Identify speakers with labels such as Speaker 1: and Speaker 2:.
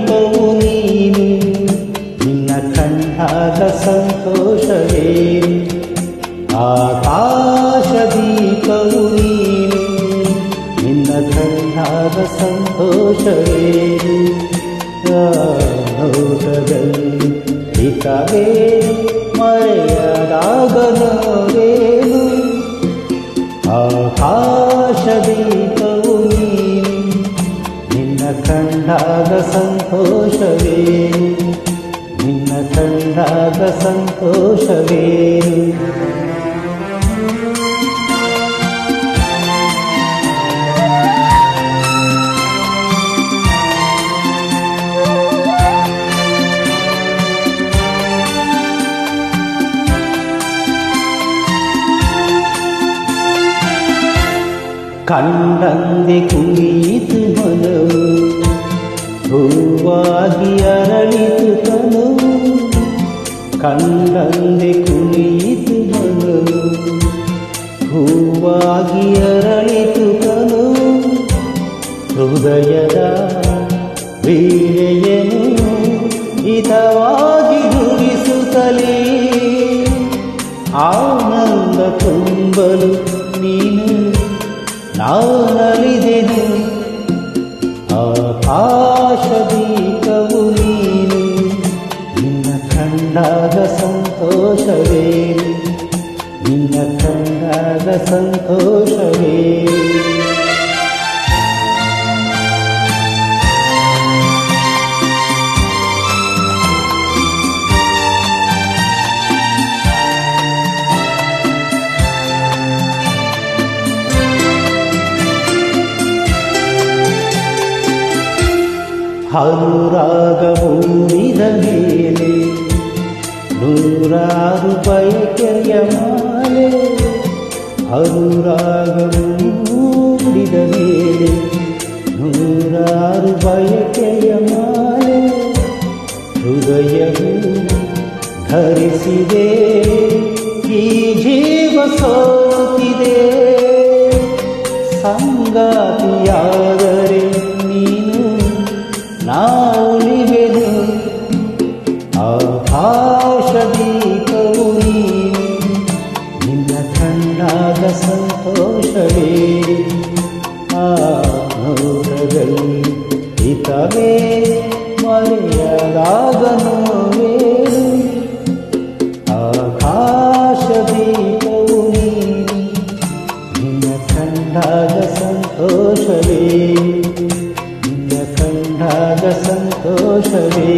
Speaker 1: ದೀಪವು ನೀನು ನಿನ್ನ ಕಂಡಾಗ ಸಂತೋಷವೇನು ಆಕಾಶ ದೀಪವು ನೀನು ನಿನ್ನ ಕಂಡಾಗ ಸಂತೋಷವೇನು ನೋಟದಲ್ಲಿ ಹಿತವೇನು ಮರೆಯದಾಗ ನೋವೇನು ಆಕಾಶ ದೀಪವು ನೀನು ನಿನ್ನ ಕಂಡಾಗ ಸಂತೋಷವೇನು ನಿನ್ನ ಕಂಡಾಗ ಸಂತೋಷವೇನು ಕಂಡಂದೆ ಕುಣಿಯಿತು ಮನವು ಹೂವಾಗಿ ಅರಳಿತು ತನುವು ಕಂಡಂದೆ ಕುಣಿಯಿತು ಮನವು ಹೂವಾಗಿ ಅರಳಿತು ತನುವು ಹೃದಯದ ವೀಣೆಯನ್ನು ಹಿತವಾಗಿ ನುಡಿಸುತ್ತಲೇ ಆನಂದ ತುಂಬಲು ನೀನು ನಾನಲಿದೆನು ಆಕಾಶ ದೀಪವು ನೀನು ನಿನ್ನ ಕಂಡಾಗ ಸಂತೋಷವೇನು ನಿನ್ನ ಕಂಡಾಗ ಸಂತೋಷವೇನು ಅನುರಾಗ ಮೂಡಿದ ಮೇಲೆ ನೂರಾರು ಬಯಕೆಯ ಮಾಲೆ ಅನುರಾಗ ಮೂಡಿದ ಮೇಲೆ ನೂರಾರು ಬಯಕೆಯ ಮಾಲೆ ಹೃದಯವು ಧರಿಸಿದೆ ಈ ಜೀವ ಸೋತಿದೆ ಸಂಗಾತಿಯಾದರೆ ನೀನು ನಾವುಲಿವೆನು ಆಕಾಶ ದೀಪವು ನೀನು ನಿನ್ನ ಕಂಡಾಗ ಸಂತೋಷವೇ ಆ ನೋಟದಲ್ಲಿ ಹಿತವೇ ಮರೆಯದಾಗ ನೋವೇನು ಆಕಾಶ ದೀಪವು ನೀನು ನಿನ್ನ ಕಂಡಾಗ ಸಂತೋಷವೇ ಸಂತೋಷವೇ